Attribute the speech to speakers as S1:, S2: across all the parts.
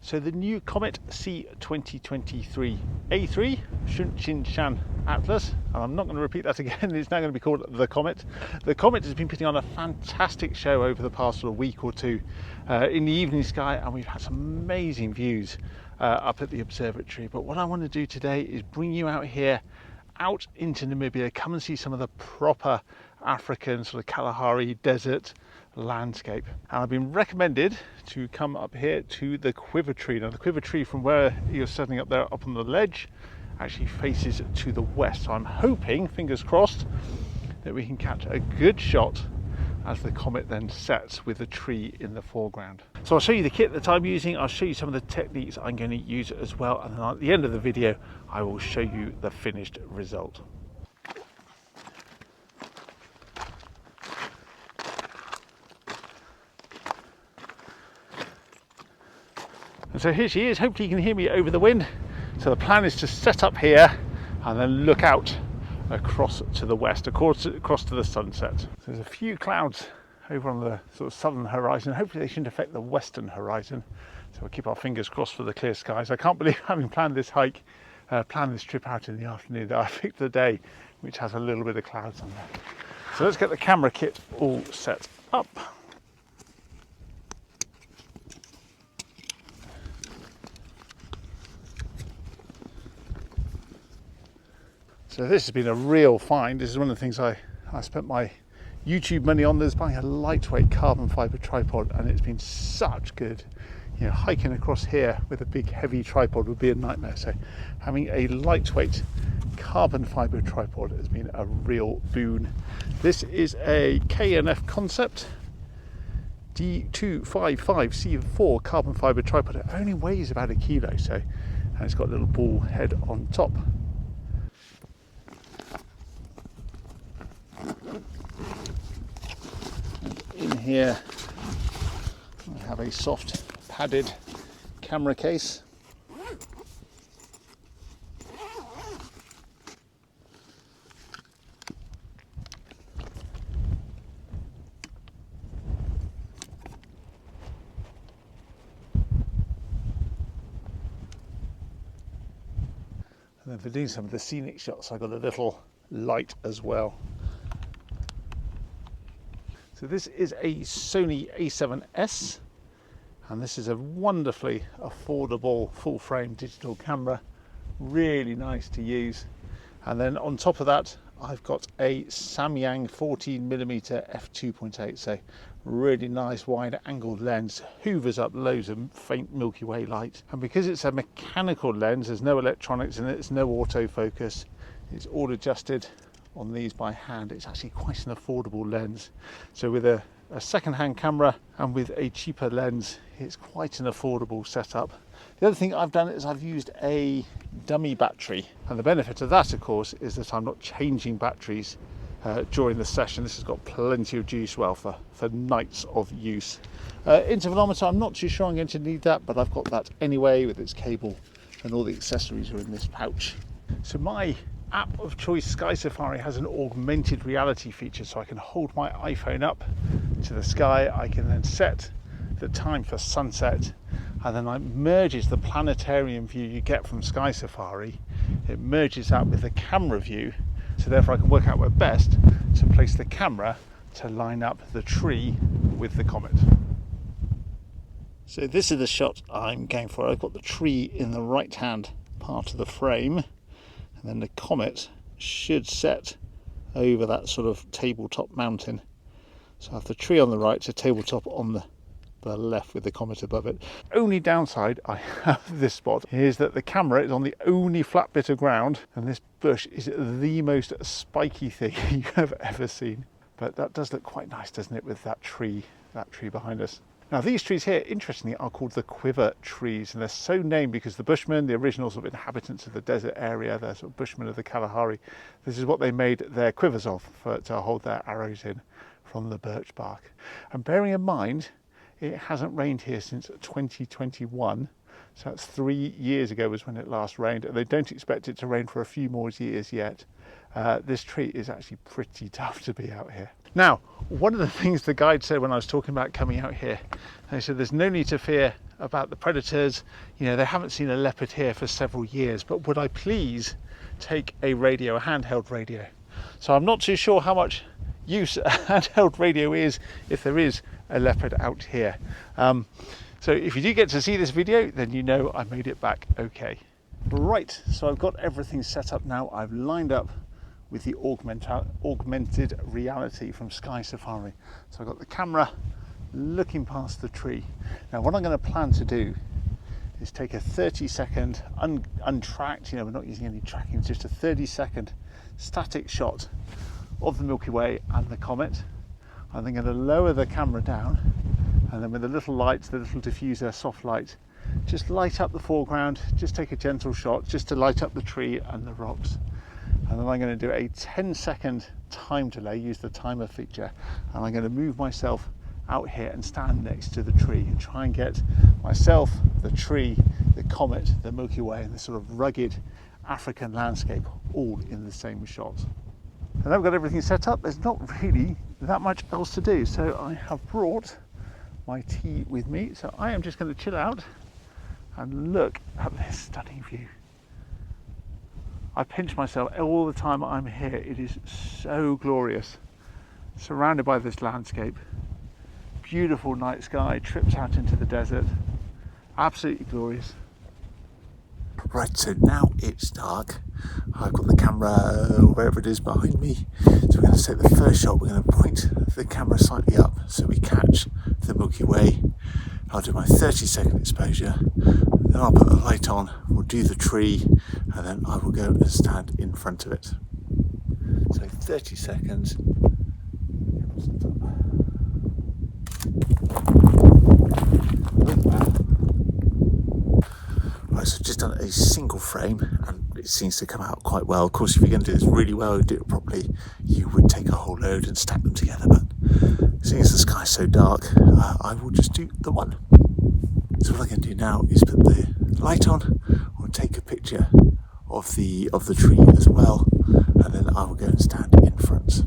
S1: So the new Comet C2023 A3 Tsuchinshan-ATLAS, and I'm not going to repeat that again, it's now going to be called the Comet. The Comet has been putting on a fantastic show over the past sort of week or two in the evening sky, and we've had some amazing views up at the observatory. But what I want to do today is bring you out here, out into Namibia, come and see some of the proper African sort of Kalahari desert landscape. And I've been recommended to come up here to the quiver tree. Now the quiver tree from where you're standing up there up on the ledge actually faces to the west. So I'm hoping, fingers crossed, that we can catch a good shot as the comet then sets with the tree in the foreground. So I'll show you the kit that I'm using, I'll show you some of the techniques I'm going to use as well, and then at the end of the video I will show you the finished result. And so here she is, hopefully you can hear me over the wind. So the plan is to set up here and then look out across to the west, across to the sunset. So there's a few clouds over on the sort of southern horizon. Hopefully they shouldn't affect the western horizon. So we'll keep our fingers crossed for the clear skies. I can't believe having planned this hike, planned this trip out in the afternoon, that I picked the day which has a little bit of clouds on there. So let's get the camera kit all set up. So this has been a real find. This is one of the things I spent my YouTube money on. There's buying a lightweight carbon fiber tripod, and it's been such good. You know, hiking across here with a big heavy tripod would be a nightmare. So having a lightweight carbon fiber tripod has been a real boon. This is a K&F Concept D255C4 carbon fiber tripod. It only weighs about 1 kilo, so, and it's got a little ball head on top. In here I have a soft padded camera case. And then for doing some of the scenic shots I got a little light as well. So this is a Sony A7S, and this is a wonderfully affordable full frame digital camera, really nice to use. And then on top of that I've got a Samyang 14mm f2.8, so really nice wide angled lens, hoovers up loads of faint Milky Way light. And because it's a mechanical lens, there's no electronics in it, it's no autofocus, it's all adjusted on these by hand. It's actually quite an affordable lens. So with a second-hand camera and with a cheaper lens, it's quite an affordable setup. The other thing I've done is I've used a dummy battery, and the benefit of that of course is that I'm not changing batteries during the session. This has got plenty of juice, well, for nights of use. Intervalometer, I'm not too sure I'm going to need that, but I've got that anyway with its cable, and all the accessories are in this pouch. So my app of choice, Sky Safari, has an augmented reality feature, so I can hold my iPhone up to the sky, I can then set the time for sunset, and then it merges the planetarium view you get from Sky Safari, it merges that with the camera view, so therefore I can work out where best to place the camera to line up the tree with the comet. So this is the shot I'm going for. I've got the tree in the right hand part of the frame, and then the comet should set over that sort of tabletop mountain. So I have the tree on the right, so tabletop on the left with the comet above it. Only downside I have this spot is that the camera is on the only flat bit of ground, and this bush is the most spiky thing you have ever seen. But that does look quite nice, doesn't it, with that tree behind us. Now these trees here, interestingly, are called the quiver trees, and they're so named because the Bushmen, the original sort of inhabitants of the desert area, they're sort of Bushmen of the Kalahari, this is what they made their quivers of to hold their arrows in from the birch bark. And bearing in mind, it hasn't rained here since 2021, so that's 3 years ago was when it last rained, and they don't expect it to rain for a few more years yet. This tree is actually pretty tough to be out here. Now, one of the things the guide said when I was talking about coming out here, they said there's no need to fear about the predators. You know, they haven't seen a leopard here for several years, but would I please take a radio, a handheld radio? So I'm not too sure how much use a handheld radio is if there is a leopard out here. So if you do get to see this video, then you know I made it back okay. Right, so I've got everything set up now. I've lined up with the augmented reality from Sky Safari. So I've got the camera looking past the tree. Now what I'm going to plan to do is take a 30-second untracked, you know, we're not using any tracking, just a 30-second static shot of the Milky Way and the comet. I'm then going to lower the camera down, and then with the little lights, the little diffuser soft light, just light up the foreground, just take a gentle shot just to light up the tree and the rocks. And then I'm going to do a 10-second time delay, use the timer feature, and I'm going to move myself out here and stand next to the tree and try and get myself, the tree, the comet, the Milky Way, and this sort of rugged African landscape all in the same shot. And I've got everything set up. There's not really that much else to do. So I have brought my tea with me. So I am just going to chill out and look at this stunning view. I pinch myself all the time I'm here. It is so glorious. Surrounded by this landscape. Beautiful night sky, trips out into the desert. Absolutely glorious. Right, so now it's dark. I've got the camera wherever it is behind me. So we're going to take the first shot. We're going to point the camera slightly up so we catch the Milky Way. I'll do my 30-second exposure. Then I'll put a light on. We'll do the tree, and then I will go and stand in front of it. So 30 seconds. Right, so just done a single frame, and it seems to come out quite well. Of course, if you're going to do this really well, do it properly, you would take a whole load and stack them together. But seeing as the sky's so dark, I will just do the one. So what I'm going to do now is put the light on. We'll take a picture of the tree as well, and then I will go and stand in front.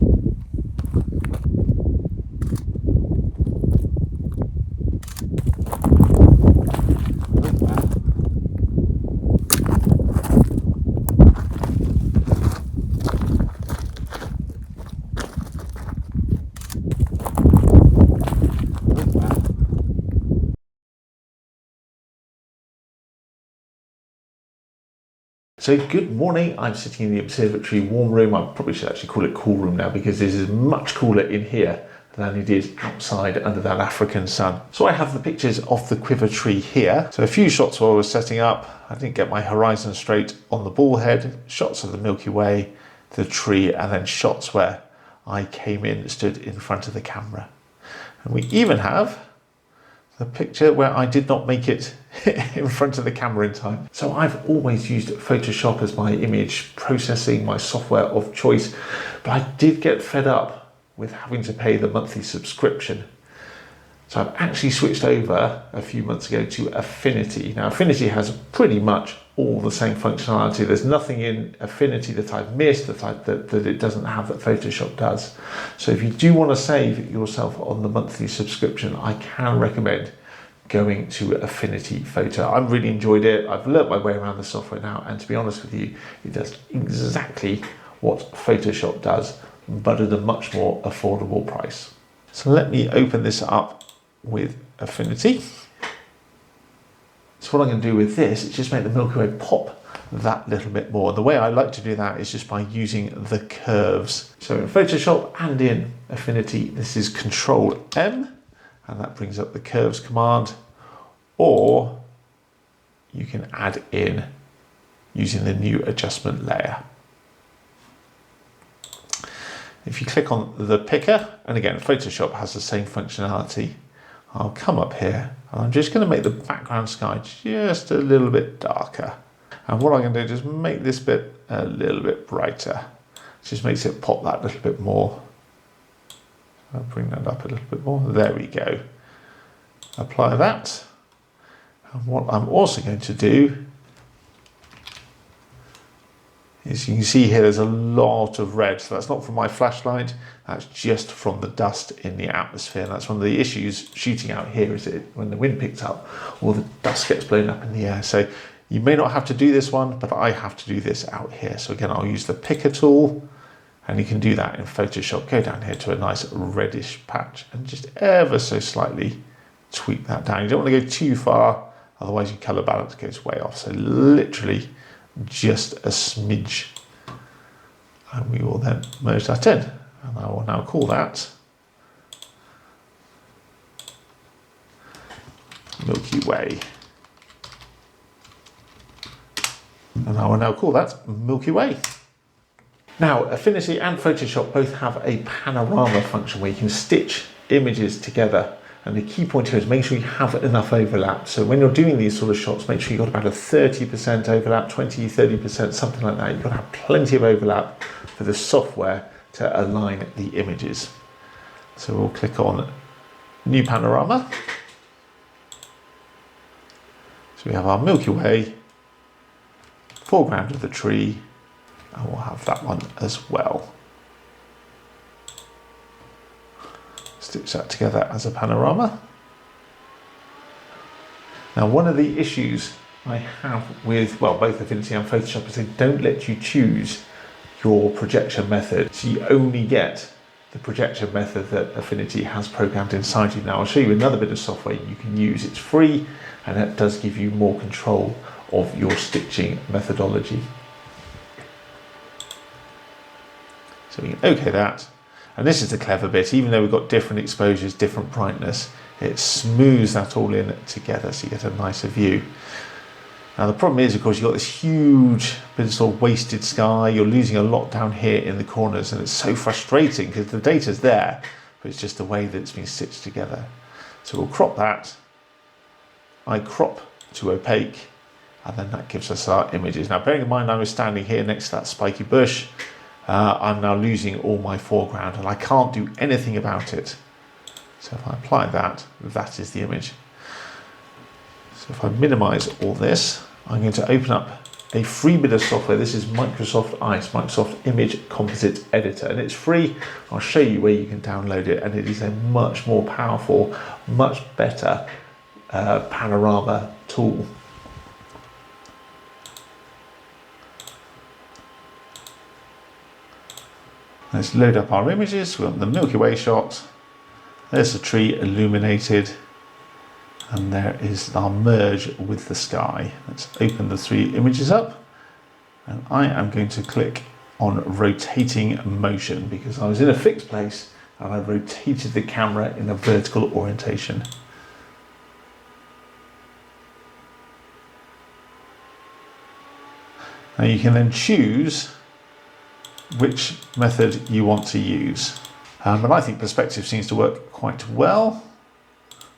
S1: So good morning, I'm sitting in the observatory warm room. I probably should actually call it cool room now, because this is much cooler in here than it is outside under that African sun. So I have the pictures of the quiver tree here. So a few shots while I was setting up. I didn't get my horizon straight on the ball head. Shots of the Milky Way, the tree, and then shots where I came in, stood in front of the camera. And we even have the picture where I did not make it in front of the camera in time. So I've always used Photoshop as my image processing, my software of choice, but I did get fed up with having to pay the monthly subscription. So I've actually switched over a few months ago to Affinity. Now Affinity has pretty much all the same functionality. There's nothing in Affinity that I've missed, that it doesn't have, that Photoshop does. So if you do want to save yourself on the monthly subscription, I can recommend going to Affinity Photo. I've really enjoyed it. I've learnt my way around the software now, and to be honest with you, it does exactly what Photoshop does, but at a much more affordable price. So let me open this up with Affinity. So what I'm going to do with this is just make the Milky Way pop that little bit more. The way I like to do that is just by using the curves. So in Photoshop and in Affinity, this is Control M, and that brings up the curves command, or you can add in using the new adjustment layer. If you click on the picker, and again, Photoshop has the same functionality, I'll come up here and I'm just going to make the background sky just a little bit darker. And what I'm going to do is just make this bit a little bit brighter. It just makes it pop that little bit more. I'll bring that up a little bit more. There we go. Apply that. And what I'm also going to do As you can see here, there's a lot of red. So that's not from my flashlight, that's just from the dust in the atmosphere. And that's one of the issues shooting out here, is that when the wind picks up, all the dust gets blown up in the air. So you may not have to do this one, but I have to do this out here. So again, I'll use the picker tool, and you can do that in Photoshop. Go down here to a nice reddish patch and just ever so slightly tweak that down. You don't want to go too far, otherwise your color balance goes way off. So literally just a smidge, and we will then merge that in. And I will now call that Milky Way. And I will now call that Milky Way. Now, Affinity and Photoshop both have a panorama function where you can stitch images together. And the key point here is make sure you have enough overlap. So when you're doing these sort of shots, make sure you've got about a 30% overlap, 20, 30%, something like that. You've got to have plenty of overlap for the software to align the images. So we'll click on New Panorama. So we have our Milky Way, foreground of the tree, and we'll have that one as well. Stitch that together as a panorama. Now, one of the issues I have with, well, both Affinity and Photoshop is they don't let you choose your projection method. So you only get the projection method that Affinity has programmed inside you. Now, I'll show you another bit of software you can use. It's free, and that does give you more control of your stitching methodology. So we can OK that. And this is the clever bit. Even though we've got different exposures, different brightness, it smooths that all in together so you get a nicer view. Now the problem is, of course, you've got this huge bit of sort of wasted sky. You're losing a lot down here in the corners, and it's so frustrating because the data's there, but it's just the way that it's been stitched together. So we'll crop that. I crop to opaque, and then that gives us our images. Now, bearing in mind I was standing here next to that spiky bush, I'm now losing all my foreground, and I can't do anything about it. So if I apply that, that is the image. So if I minimize all this, I'm going to open up a free bit of software. This is Microsoft ICE, Microsoft Image Composite Editor, and it's free. I'll show you where you can download it, and it is a much more powerful, much better panorama tool. Let's load up our images. We want the Milky Way shot. There's the tree illuminated, and there is our merge with the sky. Let's open the three images up, and I am going to click on rotating motion because I was in a fixed place and I rotated the camera in a vertical orientation. Now you can then choose which method you want to use. But I think perspective seems to work quite well.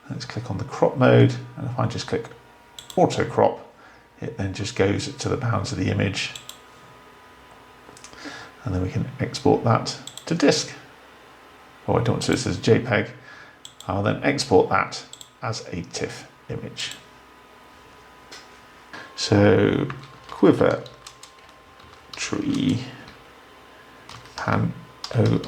S1: Let's click on the crop mode, and if I just click auto crop, it then just goes to the bounds of the image. And then we can export that to disk. Oh, I don't want to, this as JPEG. I'll then export that as a TIFF image. So quiver tree panorama.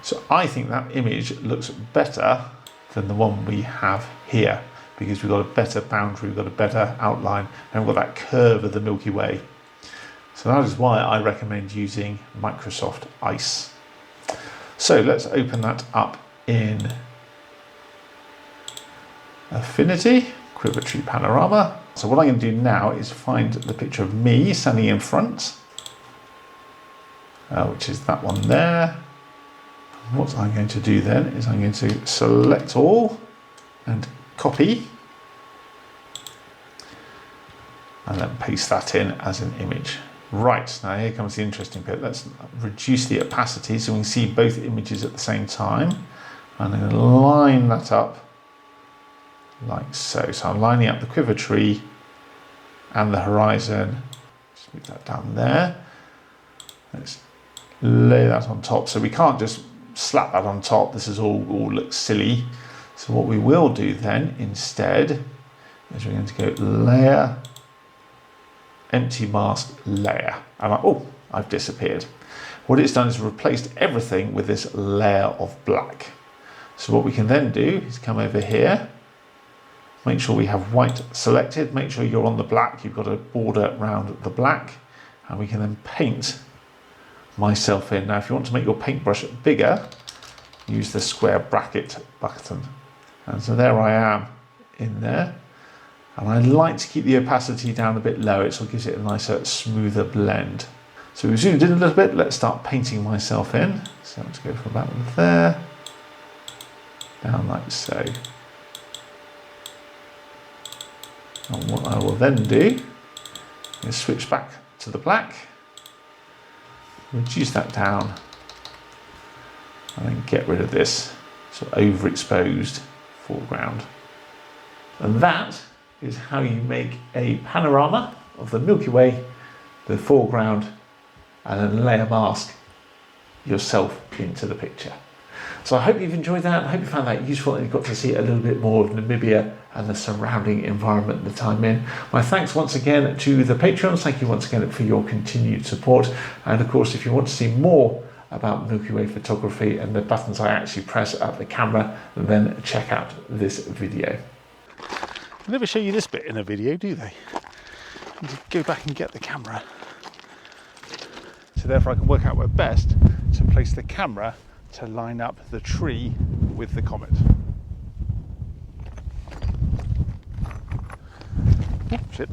S1: So I think that image looks better than the one we have here because we've got a better boundary, we've got a better outline, and we've got that curve of the Milky Way. So that is why I recommend using Microsoft ICE. So let's open that up in Affinity, Quiver Tree Panorama. So what I'm going to do now is find the picture of me standing in front, which is that one there. What I'm going to do then is I'm going to select all and copy, and then paste that in as an image. Right, now here comes the interesting bit. Let's reduce the opacity so we can see both images at the same time. I'm going to line that up like so. So I'm lining up the quiver tree and the horizon. Just move that down there. Let's lay that on top. So we can't just slap that on top. This is all looks silly. So what we will do then instead is we're going to go layer, empty mask layer. And I've disappeared. What it's done is replaced everything with this layer of black. So what we can then do is come over here, make sure we have white selected, make sure you're on the black, you've got a border around the black, and we can then paint myself in. Now if you want to make your paintbrush bigger, use the square bracket button. And so there I am in there. And I like to keep the opacity down a bit lower, so it gives it a nicer, smoother blend. So we've zoomed in a little bit, let's start painting myself in. So let's go from about there, down like so. And what I will then do is switch back to the black, reduce that down, and then get rid of this sort of overexposed foreground. And that is how you make a panorama of the Milky Way, the foreground, and then layer mask yourself into the picture. So I hope you've enjoyed that. I hope you found that useful and you got to see a little bit more of Namibia and the surrounding environment that I'm in. My thanks once again to the Patreons. Thank you once again for your continued support. And of course, if you want to see more about Milky Way photography and the buttons I actually press at the camera, then check out this video. They never show you this bit in a video, do they? You need to go back and get the camera. So therefore I can work out where best to place the camera to line up the tree with the comet. Oh, shit.